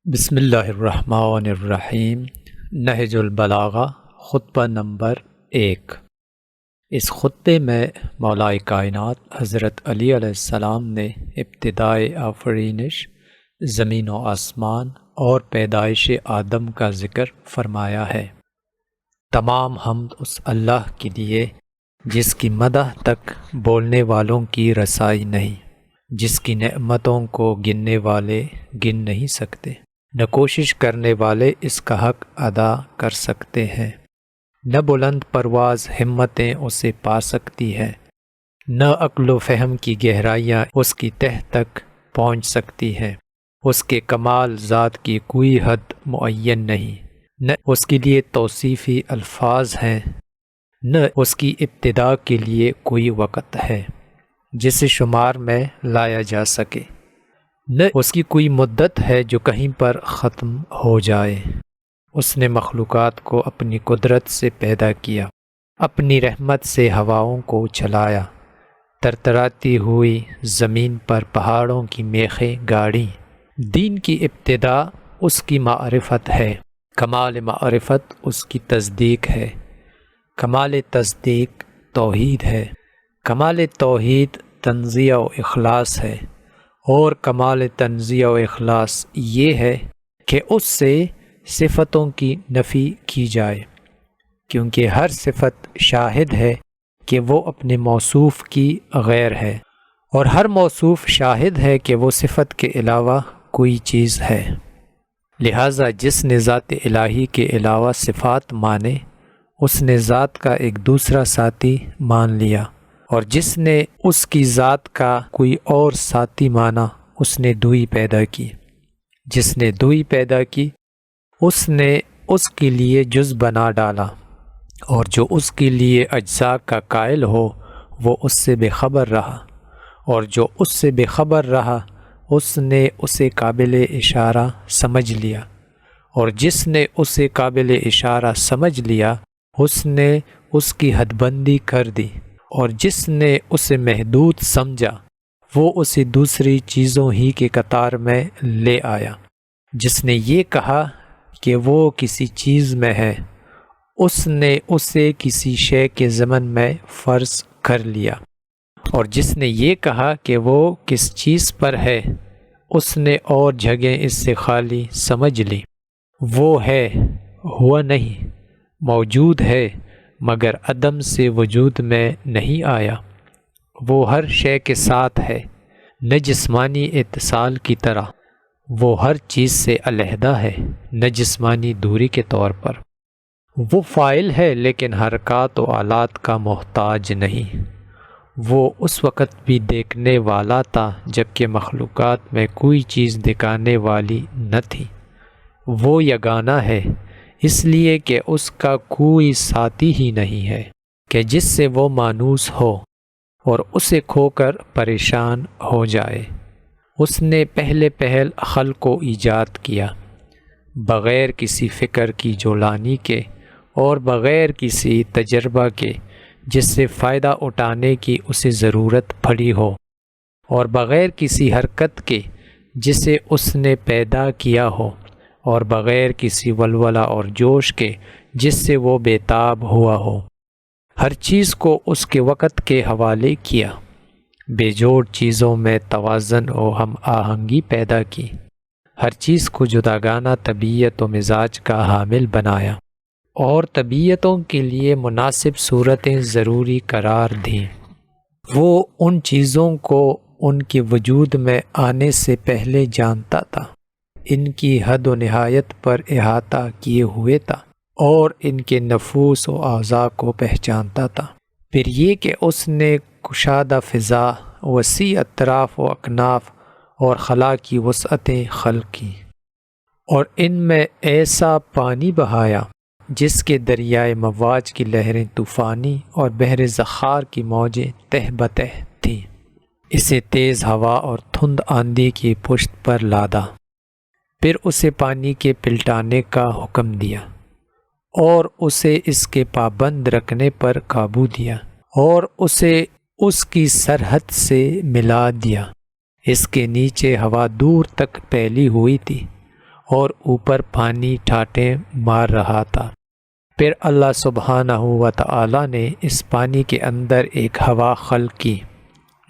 بسم اللہ الرحمن الرحیم۔ نہج البلاغہ خطبہ نمبر 1۔ اس خطبے میں مولا کائنات حضرت علی علیہ السلام نے ابتدائے آفرینش، زمین و آسمان اور پیدائش آدم کا ذکر فرمایا ہے۔ تمام حمد اس اللہ کے لیے جس کی مدح تک بولنے والوں کی رسائی نہیں، جس کی نعمتوں کو گننے والے گن نہیں سکتے، نہ کوشش کرنے والے اس کا حق ادا کر سکتے ہیں، نہ بلند پرواز ہمتیں اسے پا سکتی ہے، نہ عقل و فہم کی گہرائیاں اس کی تہ تک پہنچ سکتی ہیں۔ اس کے کمال ذات کی کوئی حد معین نہیں، نہ اس کے لیے توصیفی الفاظ ہیں، نہ اس کی ابتدا کے لیے کوئی وقت ہے جسے شمار میں لایا جا سکے، نہ اس کی کوئی مدت ہے جو کہیں پر ختم ہو جائے۔ اس نے مخلوقات کو اپنی قدرت سے پیدا کیا، اپنی رحمت سے ہواؤں کو چلایا، ترتراتی ہوئی زمین پر پہاڑوں کی میخیں گاڑی۔ دین کی ابتدا اس کی معرفت ہے، کمال معرفت اس کی تصدیق ہے، کمال تصدیق توحید ہے، کمال توحید تنزیہ و اخلاص ہے، اور کمال تنزیہ و اخلاص یہ ہے کہ اس سے صفتوں کی نفی کی جائے، کیونکہ ہر صفت شاہد ہے کہ وہ اپنے موصوف کی غیر ہے، اور ہر موصوف شاہد ہے کہ وہ صفت کے علاوہ کوئی چیز ہے۔ لہٰذا جس نے ذات الہی کے علاوہ صفات مانے، اس نے ذات کا ایک دوسرا ساتھی مان لیا، اور جس نے اس کی ذات کا کوئی اور ساتھی مانا، اس نے دوئی پیدا کی۔ جس نے دوئی پیدا کی، اس نے اس کے لیے جز بنا ڈالا، اور جو اس کے لیے اجزاء کا قائل ہو وہ اس سے بے خبر رہا، اور جو اس سے بے خبر رہا اس نے اسے قابل اشارہ سمجھ لیا، اور جس نے اسے قابل اشارہ سمجھ لیا اس نے اس کی حد بندی کر دی، اور جس نے اسے محدود سمجھا وہ اسے دوسری چیزوں ہی کے قطار میں لے آیا۔ جس نے یہ کہا کہ وہ کسی چیز میں ہے، اس نے اسے کسی شے کے ضمن میں فرض کر لیا، اور جس نے یہ کہا کہ وہ کس چیز پر ہے، اس نے اور جگہیں اس سے خالی سمجھ لی۔ وہ ہے، ہوا نہیں، موجود ہے مگر عدم سے وجود میں نہیں آیا۔ وہ ہر شے کے ساتھ ہے، نہ جسمانی اتصال کی طرح، وہ ہر چیز سے علیحدہ ہے، نہ جسمانی دوری کے طور پر۔ وہ فاعل ہے لیکن حرکات و آلات کا محتاج نہیں۔ وہ اس وقت بھی دیکھنے والا تھا جبکہ مخلوقات میں کوئی چیز دکھانے والی نہ تھی۔ وہ یگانہ ہے، اس لیے کہ اس کا کوئی ساتھی ہی نہیں ہے کہ جس سے وہ مانوس ہو اور اسے کھو کر پریشان ہو جائے۔ اس نے پہلے پہل خلق و ایجاد کیا، بغیر کسی فکر کی جولانی کے اور بغیر کسی تجربہ کے جس سے فائدہ اٹھانے کی اسے ضرورت پڑی ہو، اور بغیر کسی حرکت کے جسے اس نے پیدا کیا ہو، اور بغیر کسی ولولہ اور جوش کے جس سے وہ بےتاب ہوا ہو۔ ہر چیز کو اس کے وقت کے حوالے کیا، بے جوڑ چیزوں میں توازن و ہم آہنگی پیدا کی، ہر چیز کو جداگانہ طبیعت و مزاج کا حامل بنایا، اور طبیعتوں کے لیے مناسب صورتیں ضروری قرار دیں۔ وہ ان چیزوں کو ان کے وجود میں آنے سے پہلے جانتا تھا، ان کی حد و نہایت پر احاطہ کیے ہوئے تھا، اور ان کے نفوس و اعضاء کو پہچانتا تھا۔ پھر یہ کہ اس نے کشادہ فضا، وسیع اطراف و اکناف اور خلا کی وسعتیں خلق کی، اور ان میں ایسا پانی بہایا جس کے دریائے مواج کی لہریں طوفانی اور بحر زخار کی موجیں تہ بتہ تھیں۔ اسے تیز ہوا اور تھند آندھی کی پشت پر لادا، پھر اسے پانی کے پلٹانے کا حکم دیا، اور اسے اس کے پابند رکھنے پر قابو دیا، اور اسے اس کی سرحد سے ملا دیا۔ اس کے نیچے ہوا دور تک پھیلی ہوئی تھی، اور اوپر پانی ٹھاٹیں مار رہا تھا۔ پھر اللہ سبحانہ و تعالی نے اس پانی کے اندر ایک ہوا خلق کی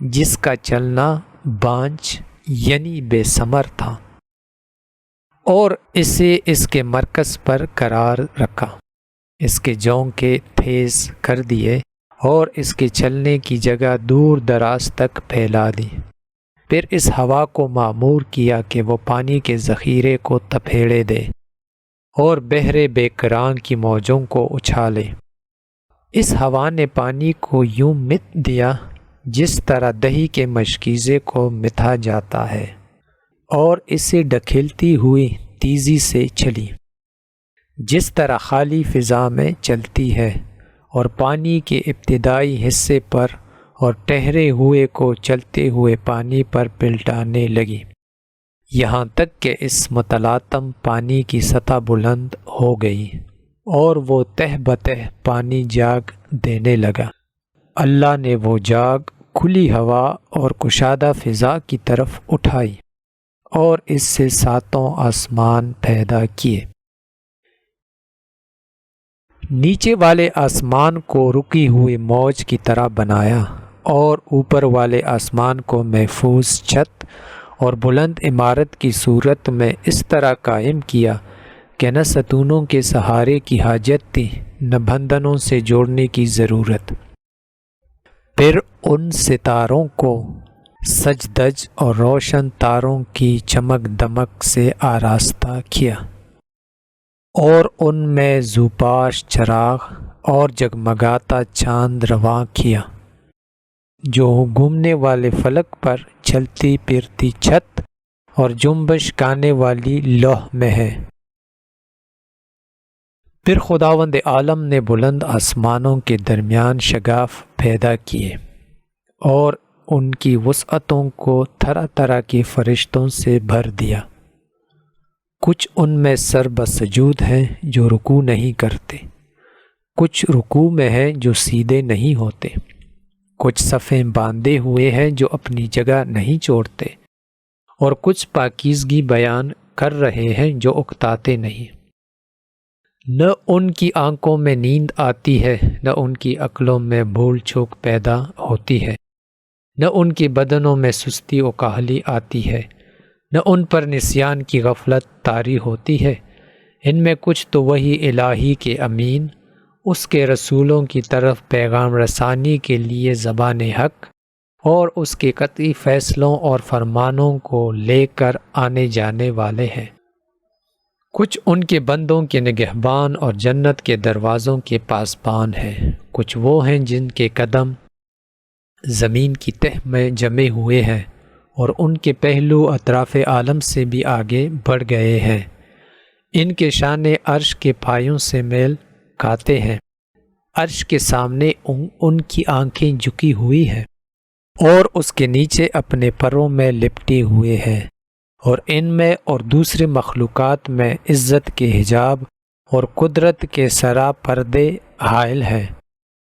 جس کا چلنا بانجھ یعنی بے ثمر تھا، اور اسے اس کے مرکز پر قرار رکھا، اس کے جونکے تیز کر دیے اور اس کے چلنے کی جگہ دور دراز تک پھیلا دی۔ پھر اس ہوا کو مأمور کیا کہ وہ پانی کے ذخیرے کو تپھیڑے دے اور بحر بے کران کی موجوں کو اچھالے۔ اس ہوا نے پانی کو یوں مت دیا جس طرح دہی کے مشکیزے کو متھا جاتا ہے، اور اسے ڈھکیلتی ہوئی تیزی سے چلی جس طرح خالی فضا میں چلتی ہے، اور پانی کے ابتدائی حصے پر اور ٹھہرے ہوئے کو چلتے ہوئے پانی پر پلٹانے لگی، یہاں تک کہ اس متلاطم پانی کی سطح بلند ہو گئی اور وہ تہ بتہ پانی جاگ دینے لگا۔ اللہ نے وہ جاگ کھلی ہوا اور کشادہ فضا کی طرف اٹھائی اور اس سے 7 آسمان پیدا کیے۔ نیچے والے آسمان کو رکی ہوئی موج کی طرح بنایا اور اوپر والے آسمان کو محفوظ چھت اور بلند عمارت کی صورت میں اس طرح قائم کیا کہ نہ ستونوں کے سہارے کی حاجت تھی نہ بندھنوں سے جوڑنے کی ضرورت۔ پھر ان ستاروں کو سج دج اور روشن تاروں کی چمک دمک سے آراستہ کیا، اور ان میں زوپاش چراغ اور جگمگاتا چاند رواں کیا جو گھومنے والے فلک پر چلتی پھرتی چھت اور جنبش کھانے والی لوح میں ہے۔ پھر خداوند عالم نے بلند آسمانوں کے درمیان شگاف پیدا کیے اور ان کی وسعتوں کو طرح طرح کے فرشتوں سے بھر دیا۔ کچھ ان میں سر بسجود ہیں جو رکوع نہیں کرتے، کچھ رکوع میں ہیں جو سیدھے نہیں ہوتے، کچھ صفیں باندھے ہوئے ہیں جو اپنی جگہ نہیں چھوڑتے، اور کچھ پاکیزگی بیان کر رہے ہیں جو اکتاتے نہیں۔ نہ ان کی آنکھوں میں نیند آتی ہے، نہ ان کی عقلوں میں بھول چوک پیدا ہوتی ہے، نہ ان کے بدنوں میں سستی و کاہلی آتی ہے، نہ ان پر نسیان کی غفلت طاری ہوتی ہے۔ ان میں کچھ تو وحی الہی کے امین، اس کے رسولوں کی طرف پیغام رسانی کے لیے زبان حق اور اس کے قطعی فیصلوں اور فرمانوں کو لے کر آنے جانے والے ہیں۔ کچھ ان کے بندوں کے نگہبان اور جنت کے دروازوں کے پاسبان ہیں۔ کچھ وہ ہیں جن کے قدم زمین کی تہ میں جمے ہوئے ہیں اور ان کے پہلو اطراف عالم سے بھی آگے بڑھ گئے ہیں۔ ان کے شانے عرش کے پایوں سے میل کھاتے ہیں، عرش کے سامنے ان کی آنکھیں جھکی ہوئی ہیں اور اس کے نیچے اپنے پروں میں لپٹے ہوئے ہیں، اور ان میں اور دوسرے مخلوقات میں عزت کے حجاب اور قدرت کے سرا پردے حائل ہیں۔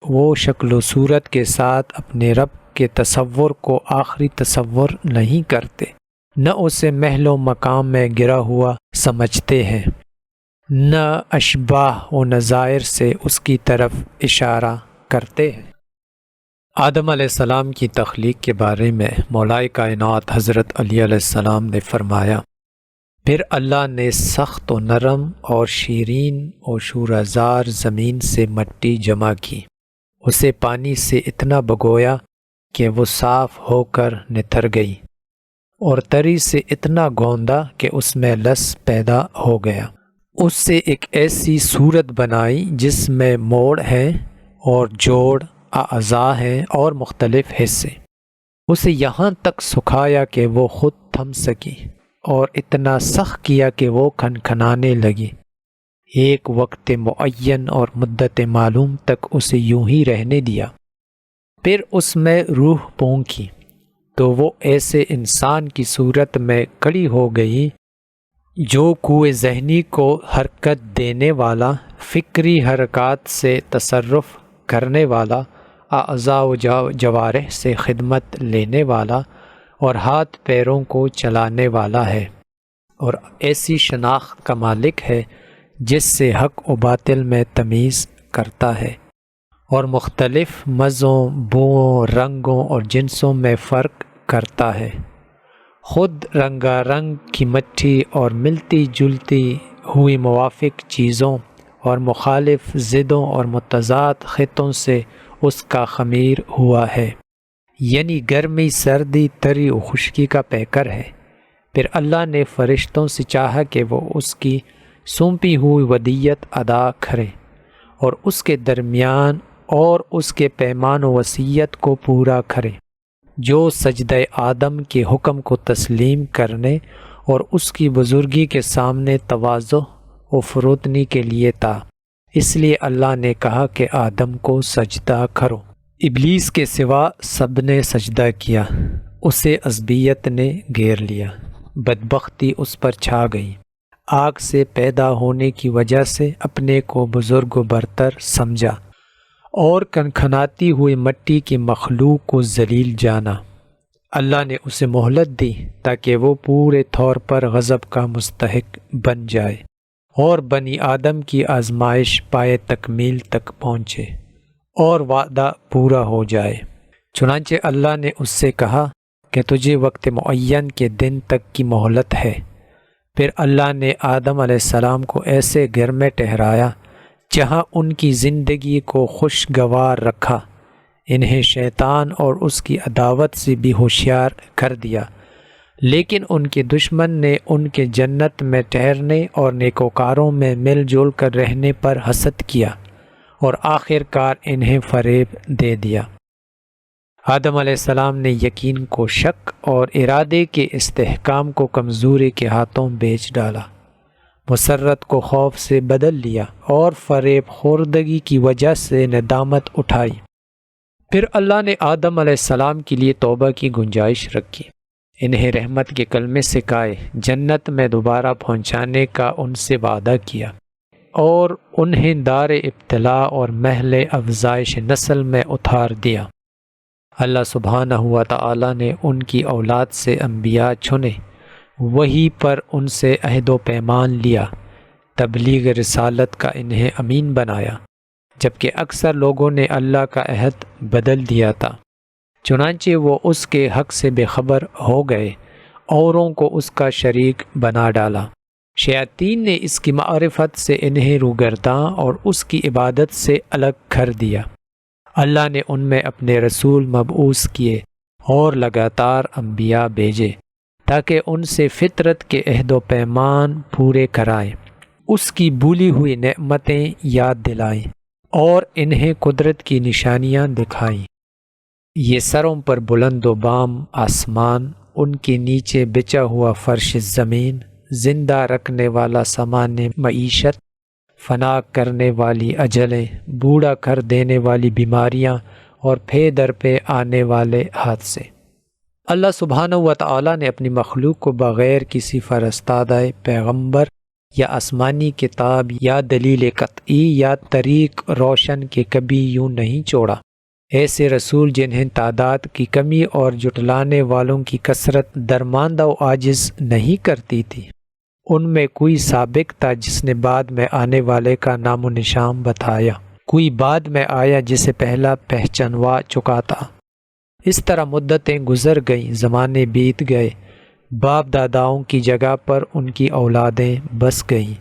وہ شکل و صورت کے ساتھ اپنے رب کے تصور کو آخری تصور نہیں کرتے، نہ اسے محل و مقام میں گرا ہوا سمجھتے ہیں، نہ اشباہ و نظائر سے اس کی طرف اشارہ کرتے ہیں۔ آدم علیہ السلام کی تخلیق کے بارے میں مولائے کائنات حضرت علی علیہ السلام نے فرمایا، پھر اللہ نے سخت و نرم اور شیرین و شورازار زمین سے مٹی جمع کی، اسے پانی سے اتنا بھگویا کہ وہ صاف ہو کر نتر گئی، اور تری سے اتنا گوندا کہ اس میں لس پیدا ہو گیا۔ اس سے ایک ایسی صورت بنائی جس میں موڑ ہے اور جوڑ اعضاء ہیں اور مختلف حصے، اسے یہاں تک سکھایا کہ وہ خود تھم سکی، اور اتنا سخت کیا کہ وہ کھنکھنانے لگی۔ ایک وقت معین اور مدت معلوم تک اسے یوں ہی رہنے دیا، پھر اس میں روح پونکی تو وہ ایسے انسان کی صورت میں کھڑی ہو گئی جو قوے ذہنی کو حرکت دینے والا، فکری حرکات سے تصرف کرنے والا، اعضاء و جوارح سے خدمت لینے والا اور ہاتھ پیروں کو چلانے والا ہے، اور ایسی شناخت کا مالک ہے جس سے حق و باطل میں تمیز کرتا ہے اور مختلف مزوں، بوؤں، رنگوں اور جنسوں میں فرق کرتا ہے۔ خود رنگا رنگ کی مٹی اور ملتی جلتی ہوئی موافق چیزوں اور مخالف ضدوں اور متضاد خطوں سے اس کا خمیر ہوا ہے، یعنی گرمی، سردی، تری و خشکی کا پیکر ہے۔ پھر اللہ نے فرشتوں سے چاہا کہ وہ اس کی سونپی ہوئی ودیت ادا کریں اور اس کے درمیان اور اس کے پیمان و وصیت کو پورا کریں جو سجدہ آدم کے حکم کو تسلیم کرنے اور اس کی بزرگی کے سامنے تواضع و فروتنی کے لیے تھا۔ اس لیے اللہ نے کہا کہ آدم کو سجدہ کرو۔ ابلیس کے سوا سب نے سجدہ کیا، اسے عصبیت نے گھیر لیا، بدبختی اس پر چھا گئی۔ آگ سے پیدا ہونے کی وجہ سے اپنے کو بزرگ و برتر سمجھا اور کھنکھناتی ہوئی مٹی کی مخلوق کو ذلیل جانا۔ اللہ نے اسے مہلت دی تاکہ وہ پورے طور پر غضب کا مستحق بن جائے اور بنی آدم کی آزمائش پائے تکمیل تک پہنچے اور وعدہ پورا ہو جائے۔ چنانچہ اللہ نے اس سے کہا کہ تجھے وقت معین کے دن تک کی مہلت ہے۔ پھر اللہ نے آدم علیہ السلام کو ایسے گھر میں ٹھہرایا جہاں ان کی زندگی کو خوشگوار رکھا، انہیں شیطان اور اس کی عداوت سے بھی ہوشیار کر دیا، لیکن ان کے دشمن نے ان کے جنت میں ٹھہرنے اور نیکوکاروں میں مل جل کر رہنے پر حسد کیا اور آخر کار انہیں فریب دے دیا۔ آدم علیہ السلام نے یقین کو شک اور ارادے کے استحکام کو کمزوری کے ہاتھوں بیچ ڈالا، مسرت کو خوف سے بدل لیا اور فریب خوردگی کی وجہ سے ندامت اٹھائی۔ پھر اللہ نے آدم علیہ السلام کے لیے توبہ کی گنجائش رکھی، انہیں رحمت کے کلمے سکھائے، جنت میں دوبارہ پہنچانے کا ان سے وعدہ کیا اور انہیں دار ابتلا اور محل افزائش نسل میں اتار دیا۔ اللہ سبحانہ و تعالی نے ان کی اولاد سے انبیاء چنے، وہی پر ان سے عہد و پیمان لیا، تبلیغ رسالت کا انہیں امین بنایا، جبکہ اکثر لوگوں نے اللہ کا عہد بدل دیا تھا۔ چنانچہ وہ اس کے حق سے بے خبر ہو گئے، اوروں کو اس کا شریک بنا ڈالا۔ شیاطین نے اس کی معرفت سے انہیں روگرداں اور اس کی عبادت سے الگ کر دیا۔ اللہ نے ان میں اپنے رسول مبعوث کیے اور لگاتار انبیاء بھیجے تاکہ ان سے فطرت کے عہد و پیمان پورے کرائیں، اس کی بھولی ہوئی نعمتیں یاد دلائیں اور انہیں قدرت کی نشانیاں دکھائیں۔ یہ سروں پر بلند و بام آسمان، ان کے نیچے بچھا ہوا فرش زمین، زندہ رکھنے والا سامان معیشت، فنا کرنے والی اجلیں، بوڑھا کر دینے والی بیماریاں اور پے در پہ آنے والے حادثے۔ اللہ سبحانہ و تعالی نے اپنی مخلوق کو بغیر کسی فرستادہ پیغمبر یا آسمانی کتاب یا دلیل قطعی یا طریق روشن کے کبھی یوں نہیں چھوڑا۔ ایسے رسول جنہیں تعداد کی کمی اور جٹلانے والوں کی کثرت درماندہ و عاجز نہیں کرتی تھی، ان میں کوئی سابق تھا جس نے بعد میں آنے والے کا نام و نشان بتایا، کوئی بعد میں آیا جسے پہلا پہچانوا چکا تھا۔ اس طرح مدتیں گزر گئیں، زمانے بیت گئے، باپ داداؤں کی جگہ پر ان کی اولادیں بس گئیں،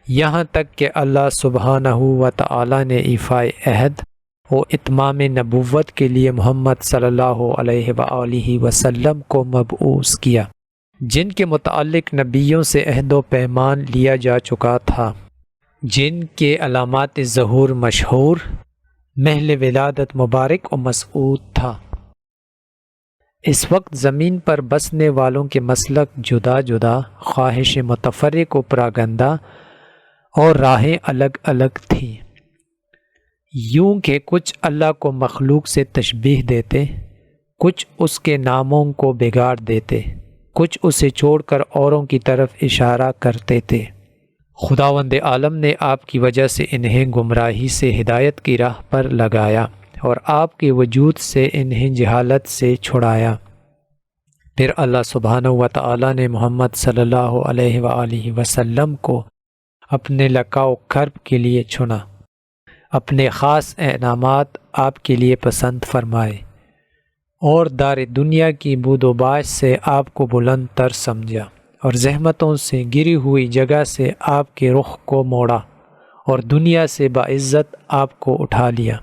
یہاں تک کہ اللہ سبحانہ و تعالی نے ایفائے عہد و اتمام نبوت کے لیے محمد صلی اللہ علیہ وآلہ وسلم کو مبعوث کیا، جن کے متعلق نبیوں سے عہد و پیمان لیا جا چکا تھا، جن کے علامات ظہور مشہور، محل ولادت مبارک و مسعود تھا۔ اس وقت زمین پر بسنے والوں کے مسلک جدا جدا، خواہش متفرق و پراگندہ اور راہیں الگ الگ تھیں، یوں کہ کچھ اللہ کو مخلوق سے تشبیہ دیتے، کچھ اس کے ناموں کو بگاڑ دیتے، کچھ اسے چھوڑ کر اوروں کی طرف اشارہ کرتے تھے۔ خداوند عالم نے آپ کی وجہ سے انہیں گمراہی سے ہدایت کی راہ پر لگایا اور آپ کے وجود سے انہیں جہالت سے چھڑایا۔ پھر اللہ سبحانہ و تعالی نے محمد صلی اللہ علیہ وآلہ وسلم کو اپنے لقاء و کرب کے لیے چنا، اپنے خاص انعامات آپ کے لیے پسند فرمائے اور دار دنیا کی بود و باش سے آپ کو بلند تر سمجھا اور زحمتوں سے گری ہوئی جگہ سے آپ کے رخ کو موڑا اور دنیا سے باعزت آپ کو اٹھا لیا۔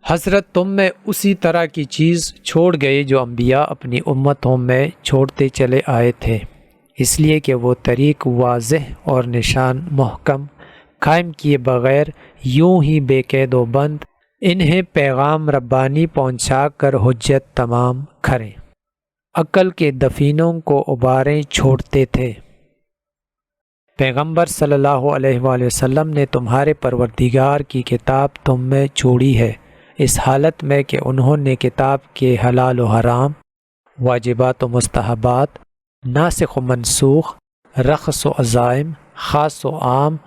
حضرت تم میں اسی طرح کی چیز چھوڑ گئے جو انبیاء اپنی امتوں میں چھوڑتے چلے آئے تھے، اس لیے کہ وہ طریق واضح اور نشان محکم قائم کیے بغیر یوں ہی بے قید و بند انہیں پیغام ربانی پہنچا کر حجت تمام کریں، عقل کے دفینوں کو اباریں چھوڑتے تھے۔ پیغمبر صلی اللہ علیہ وآلہ وسلم نے تمہارے پروردگار کی کتاب تم میں چھوڑی ہے، اس حالت میں کہ انہوں نے کتاب کے حلال و حرام، واجبات و مستحبات، ناسخ و منسوخ، رخص و عزائم، خاص و عام،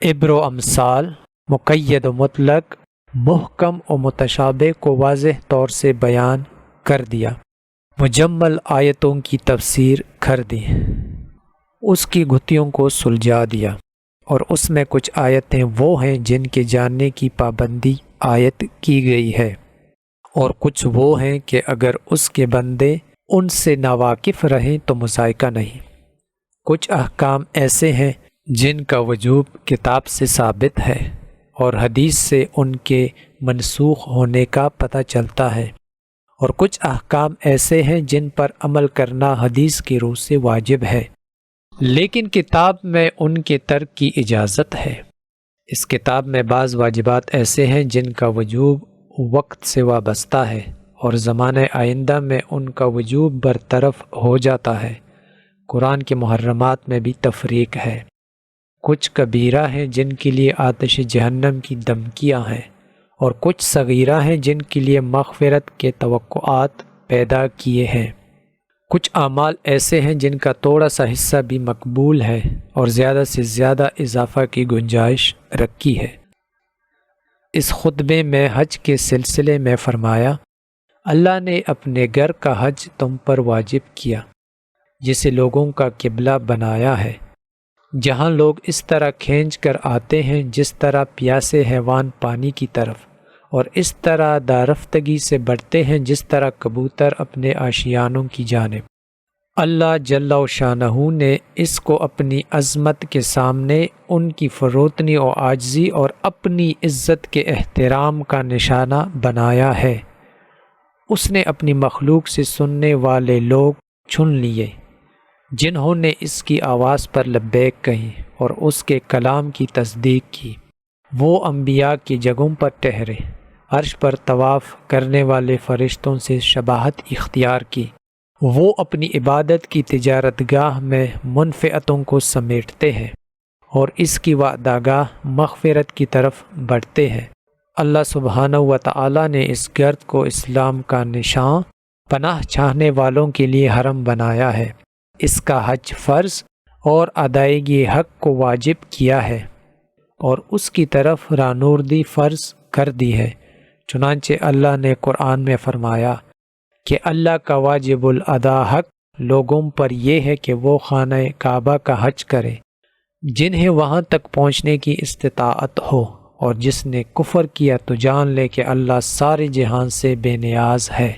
عبر و امثال، مقید و مطلق، محکم و متشابہ کو واضح طور سے بیان کر دیا، مجمل آیتوں کی تفسیر کر دی، اس کی گھتیوں کو سلجھا دیا، اور اس میں کچھ آیتیں وہ ہیں جن کے جاننے کی پابندی عائد کی گئی ہے، اور کچھ وہ ہیں کہ اگر اس کے بندے ان سے ناواقف رہیں تو مذائقہ نہیں۔ کچھ احکام ایسے ہیں جن کا وجوب کتاب سے ثابت ہے اور حدیث سے ان کے منسوخ ہونے کا پتہ چلتا ہے، اور کچھ احکام ایسے ہیں جن پر عمل کرنا حدیث کی روح سے واجب ہے، لیکن کتاب میں ان کے ترک کی اجازت ہے۔ اس کتاب میں بعض واجبات ایسے ہیں جن کا وجوب وقت سے وابستہ ہے اور زمانہ آئندہ میں ان کا وجوب برطرف ہو جاتا ہے۔ قرآن کے محرمات میں بھی تفریق ہے۔ کچھ کبیرہ ہیں جن کے لیے آتش جہنم کی دھمکیاں ہیں، اور کچھ صغیرہ ہیں جن کے لیے مغفرت کے توقعات پیدا کیے ہیں۔ کچھ اعمال ایسے ہیں جن کا تھوڑا سا حصہ بھی مقبول ہے اور زیادہ سے زیادہ اضافہ کی گنجائش رکھی ہے۔ اس خطبے میں حج کے سلسلے میں فرمایا، اللہ نے اپنے گھر کا حج تم پر واجب کیا، جسے لوگوں کا قبلہ بنایا ہے، جہاں لوگ اس طرح کھینچ کر آتے ہیں جس طرح پیاسے حیوان پانی کی طرف، اور اس طرح دارفتگی سے بڑھتے ہیں جس طرح کبوتر اپنے آشیانوں کی جانب۔ اللہ جل و شانہ نے اس کو اپنی عظمت کے سامنے ان کی فروتنی و عاجزی اور اپنی عزت کے احترام کا نشانہ بنایا ہے۔ اس نے اپنی مخلوق سے سننے والے لوگ چن لیے جنہوں نے اس کی آواز پر لبیک کہی اور اس کے کلام کی تصدیق کی۔ وہ انبیاء کی جگہوں پر ٹھہرے، عرش پر طواف کرنے والے فرشتوں سے شباہت اختیار کی۔ وہ اپنی عبادت کی تجارت گاہ میں منفعتوں کو سمیٹتے ہیں اور اس کی وعدہ گاہ مغفرت کی طرف بڑھتے ہیں۔ اللہ سبحانہ و تعالی نے اس گرد کو اسلام کا نشان پناہ چاہنے والوں کے لیے حرم بنایا ہے، اس کا حج فرض اور ادائیگی حق کو واجب کیا ہے، اور اس کی طرف رانوردی فرض کر دی ہے۔ چنانچہ اللہ نے قرآن میں فرمایا کہ اللہ کا واجب الادا حق لوگوں پر یہ ہے کہ وہ خانہ کعبہ کا حج کرے جنہیں وہاں تک پہنچنے کی استطاعت ہو، اور جس نے کفر کیا تو جان لے کہ اللہ سارے جہان سے بے نیاز ہے۔